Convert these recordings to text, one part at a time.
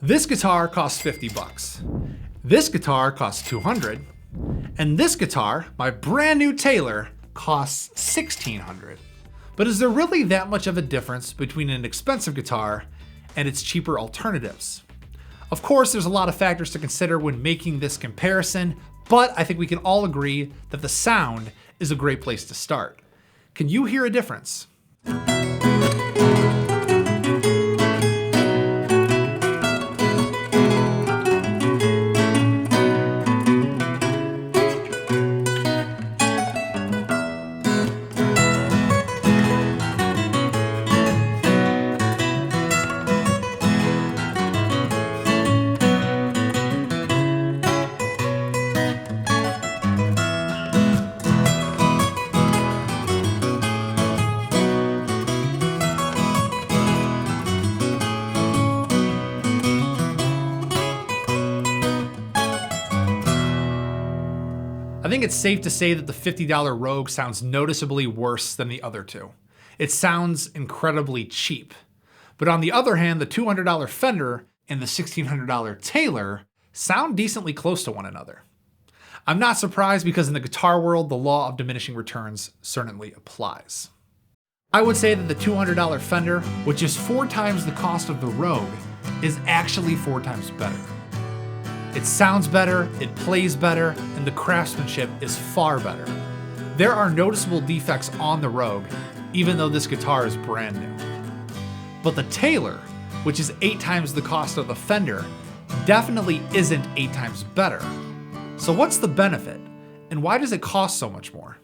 This guitar costs 50 bucks. This guitar costs 200. And this guitar, my brand new Taylor, costs 1,600. But is there really that much of a difference between an expensive guitar and its cheaper alternatives? Of course, there's a lot of factors to consider when making this comparison, but I think we can all agree that the sound is a great place to start. Can you hear a difference? I think it's safe to say that the $50 Rogue sounds noticeably worse than the other two. It sounds incredibly cheap. But on the other hand, the $200 Fender and the $1,600 Taylor sound decently close to one another. I'm not surprised because in the guitar world, the law of diminishing returns certainly applies. I would say that the $200 Fender, which is 4 times the cost of the Rogue, is actually 4 times better. It sounds better, it plays better, and the craftsmanship is far better. There are noticeable defects on the Rogue, even though this guitar is brand new. But the Taylor, which is 8 times the cost of the Fender, definitely isn't 8 times better. So what's the benefit, and why does it cost so much more?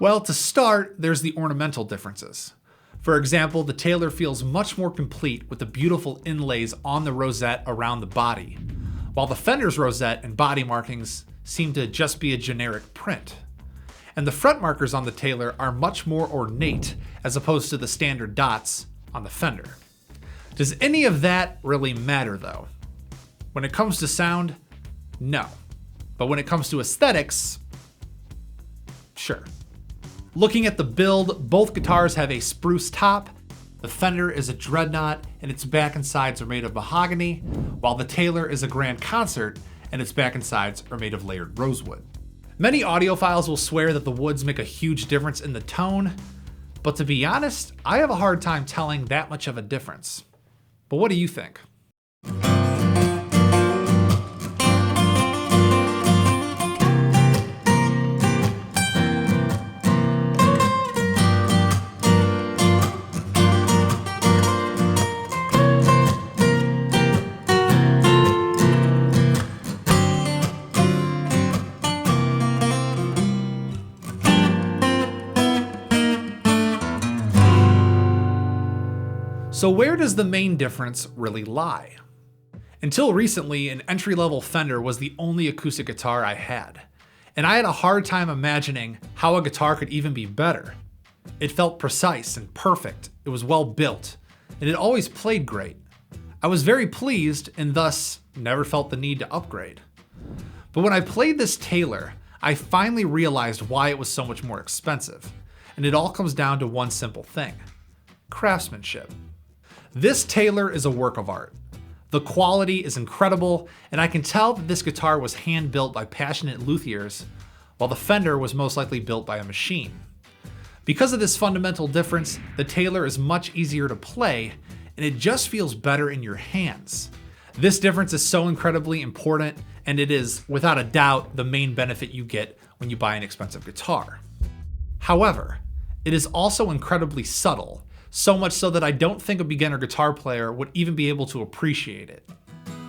Well, to start, there's the ornamental differences. For example, the Taylor feels much more complete with the beautiful inlays on the rosette around the body, while the Fender's rosette and body markings seem to just be a generic print. And the fret markers on the Taylor are much more ornate as opposed to the standard dots on the Fender. Does any of that really matter though? When it comes to sound, no. But when it comes to aesthetics, sure. Looking at the build, both guitars have a spruce top. The Fender is a dreadnought and its back and sides are made of mahogany, while the Taylor is a grand concert and its back and sides are made of layered rosewood. Many audiophiles will swear that the woods make a huge difference in the tone, but to be honest, I have a hard time telling that much of a difference. But what do you think? So where does the main difference really lie? Until recently, an entry-level Fender was the only acoustic guitar I had, and I had a hard time imagining how a guitar could even be better. It felt precise and perfect, it was well built, and it always played great. I was very pleased and thus never felt the need to upgrade. But when I played this Taylor, I finally realized why it was so much more expensive, and it all comes down to one simple thing: craftsmanship. This Taylor is a work of art. The quality is incredible, and I can tell that this guitar was hand-built by passionate luthiers, while the Fender was most likely built by a machine. Because of this fundamental difference, the Taylor is much easier to play, and it just feels better in your hands. This difference is so incredibly important, and it is, without a doubt, the main benefit you get when you buy an expensive guitar. However, it is also incredibly subtle, so much so that I don't think a beginner guitar player would even be able to appreciate it.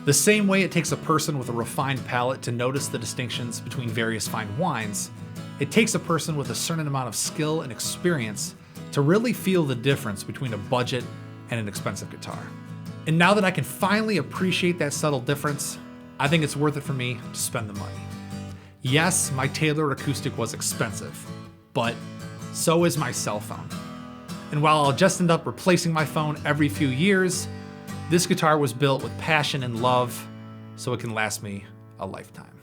The same way it takes a person with a refined palate to notice the distinctions between various fine wines, it takes a person with a certain amount of skill and experience to really feel the difference between a budget and an expensive guitar. And now that I can finally appreciate that subtle difference, I think it's worth it for me to spend the money. Yes, my Taylor acoustic was expensive, but so is my cell phone. And while I'll just end up replacing my phone every few years, this guitar was built with passion and love, so it can last me a lifetime.